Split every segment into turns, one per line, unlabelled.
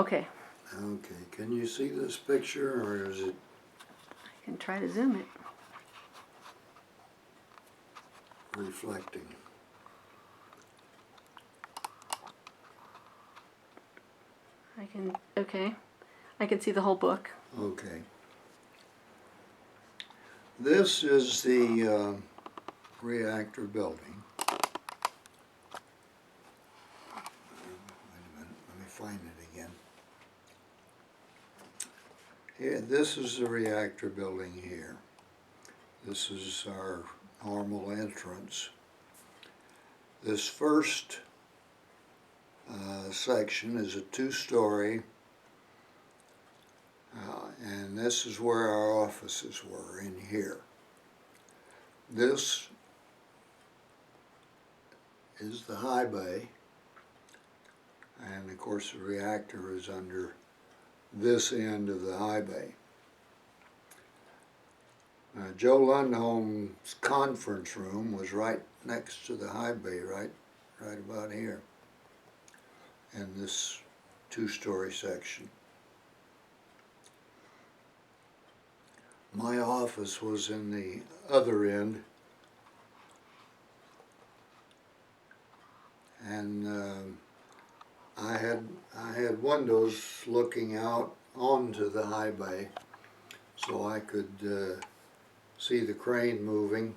Okay.
Okay, can you see this picture, or is it?
I can try to zoom it.
Reflecting?
Okay. I can see the whole book.
Okay. This is the reactor building. Wait a minute, let me find it again. Here, this is the reactor building here. This is our normal entrance. This first section is a two-story, and this is where our offices were, in here. This is the high bay, and of course the reactor is under this end of the high bay. Joe Lundholm's conference room was right next to the high bay, right about here, in this two-story section. My office was in the other end, and I had windows looking out onto the high bay, so I could see the crane moving,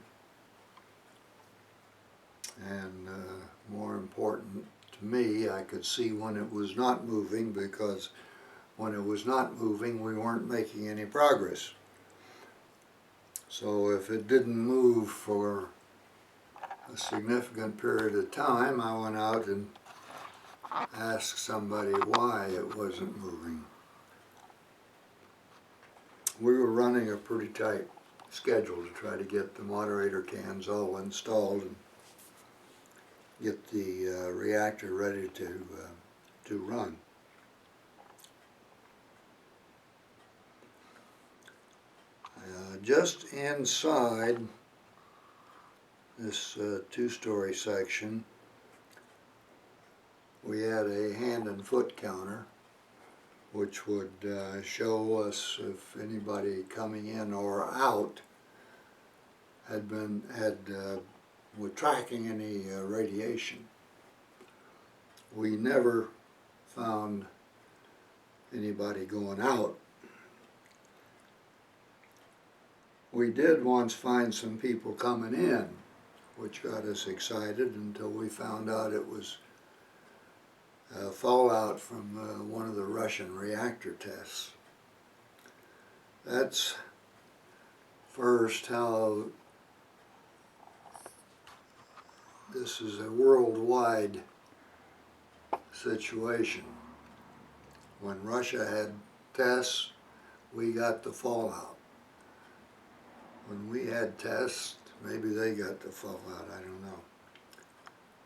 and more important to me, I could see when it was not moving, because when it was not moving, we weren't making any progress. So if it didn't move for a significant period of time, I went out and asked somebody why it wasn't moving. We were running a pretty tight schedule to try to get the moderator cans all installed and get the reactor ready to run. Just inside this two-story section, we had a hand and foot counter, which would show us if anybody coming in or out were tracking any radiation. We never found anybody going out. We did once find some people coming in, which got us excited until we found out it was fallout from one of the Russian reactor tests. That's first how this is a worldwide situation. When Russia had tests, we got the fallout. When we had tests, maybe they got the fallout, I don't know.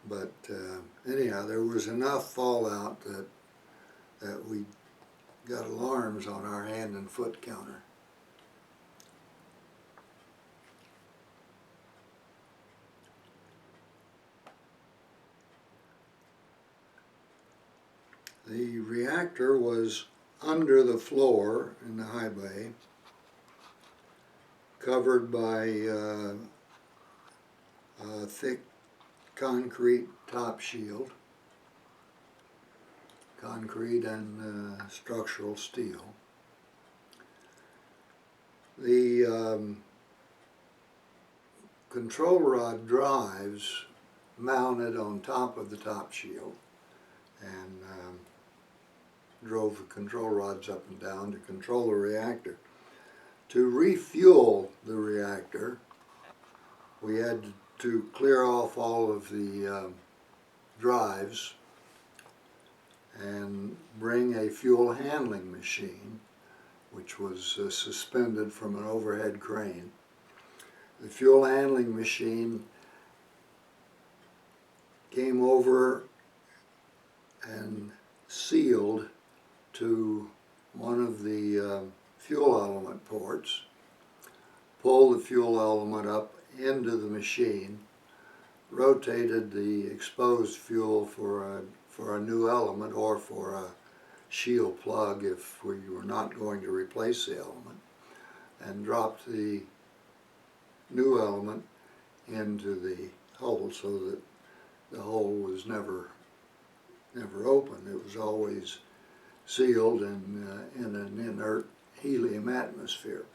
But anyhow, there was enough fallout that we got alarms on our hand and foot counter. The reactor was under the floor in the high bay, covered by a thick concrete top shield, concrete and structural steel. The control rod drives mounted on top of the top shield and drove the control rods up and down to control the reactor. To refuel the reactor, we had to clear off all of the drives and bring a fuel handling machine, which was suspended from an overhead crane. The fuel handling machine came over and sealed to one of the fuel element ports, pulled the fuel element up into the machine, rotated the exposed fuel for a new element or for a shield plug if we were not going to replace the element, and dropped the new element into the hole so that the hole was never open. It was always sealed and in an inert helium atmosphere.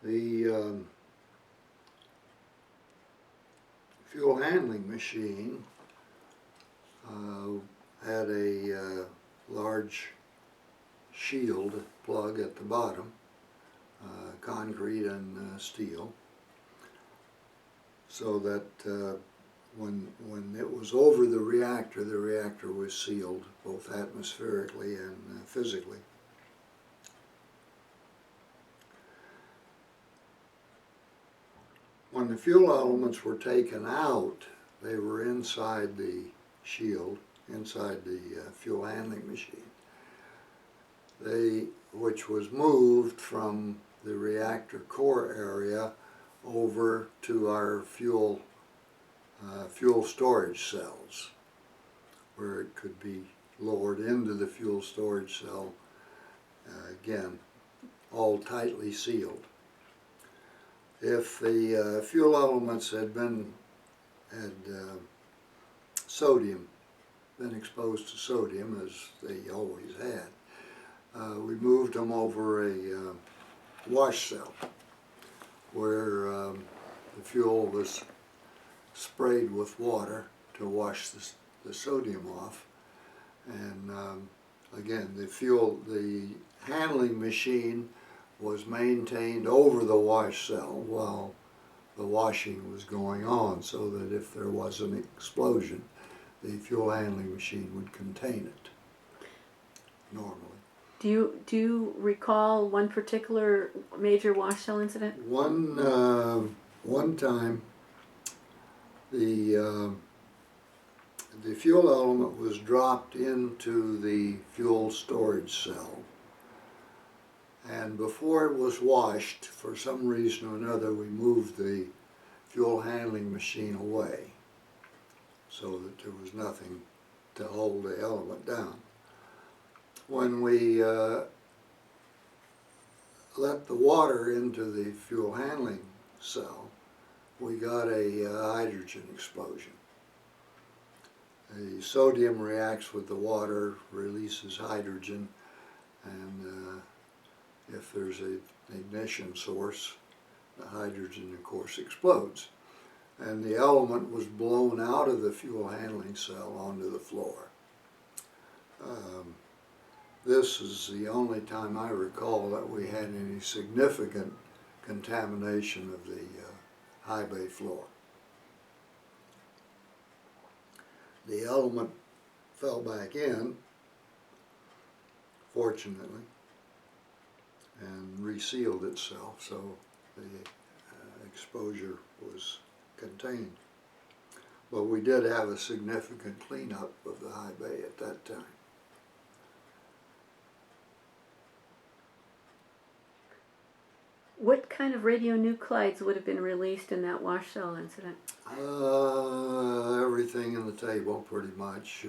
The fuel handling machine had a large shield plug at the bottom, concrete and steel, so that when it was over the reactor was sealed both atmospherically and physically. When the fuel elements were taken out, they were inside the shield, inside the fuel handling machine, which was moved from the reactor core area over to our fuel storage cells, where it could be lowered into the fuel storage cell, again, all tightly sealed. If the fuel elements had sodium, been exposed to sodium, as they always had, we moved them over a wash cell where the fuel was sprayed with water to wash the sodium off. And again, the handling machine was maintained over the wash cell while the washing was going on, so that if there was an explosion, the fuel handling machine would contain it normally.
Do you recall one particular major wash cell incident?
One time, the fuel element was dropped into the fuel storage cell, and before it was washed, for some reason or another, we moved the fuel handling machine away so that there was nothing to hold the element down. When we let the water into the fuel handling cell, we got a hydrogen explosion. The sodium reacts with the water, releases hydrogen, and if there's an ignition source, the hydrogen, of course, explodes. And the element was blown out of the fuel handling cell onto the floor. This is the only time I recall that we had any significant contamination of the high bay floor. The element fell back in, fortunately, and resealed itself, so the exposure was contained. But we did have a significant cleanup of the high bay at that time.
What kind of radionuclides would have been released in that wash cell incident?
Everything in the table, pretty much.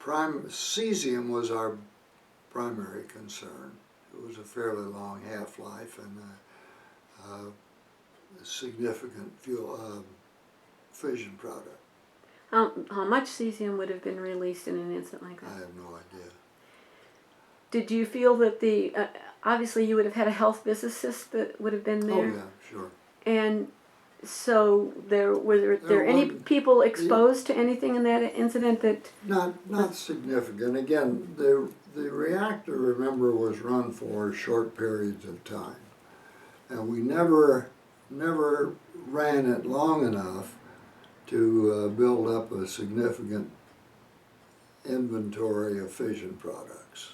Cesium was our primary concern. It was a fairly long half-life and a significant fission product.
How much cesium would have been released in an incident like that?
I have no idea.
Did you feel that obviously you would have had a health physicist that would have been there?
Oh yeah, sure.
And so were there any people exposed to anything in that incident that?
Not significant. Again, the reactor, remember, was run for short periods of time, and we never ran it long enough to build up a significant inventory of fission products.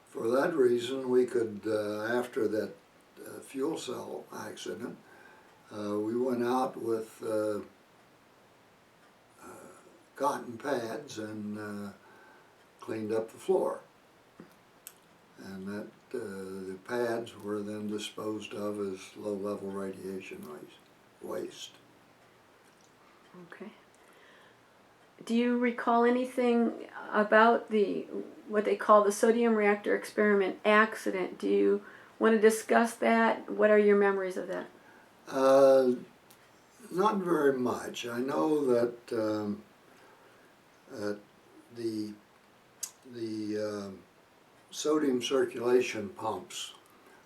For that reason, we could, after that fuel cell accident, we went out with cotton pads and cleaned up the floor. disposed of as low-level radiation waste.
Okay. Do you recall anything about what they call the Sodium Reactor Experiment accident? Do you want to discuss that? What are your memories of that?
Not very much. I know that the sodium circulation pumps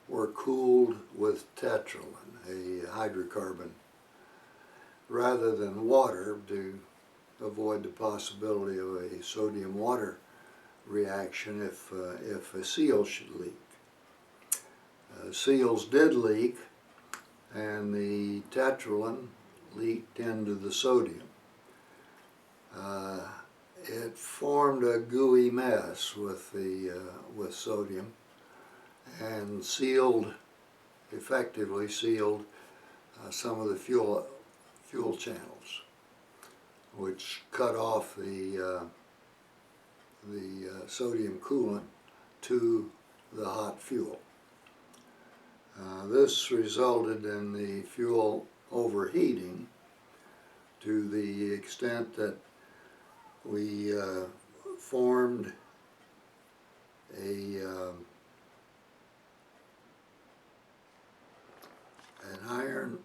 were cooled with tetralin, a hydrocarbon, rather than water to avoid the possibility of a sodium water reaction if a seal should leak. Seals did leak, and the tetralin leaked into the sodium. It formed a gooey mess with sodium, and effectively sealed some of the fuel channels, which cut off the sodium coolant to the hot fuel. This resulted in the fuel overheating to the extent that we formed an iron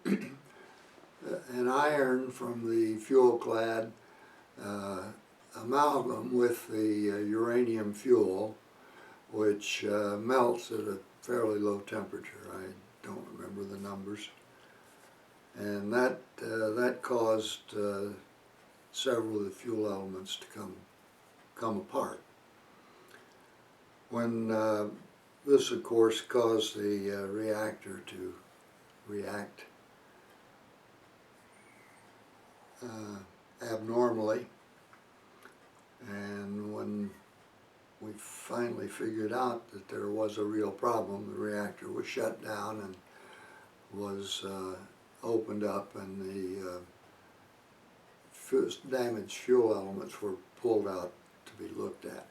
from the fuel-clad amalgam with the uranium fuel, which melts at a fairly low temperature. I don't remember the numbers. And that caused several of the fuel elements to come apart. When this, of course, caused the reactor to react abnormally, and when we finally figured out that there was a real problem, the reactor was shut down and was opened up, and the damaged fuel elements were pulled out to be looked at.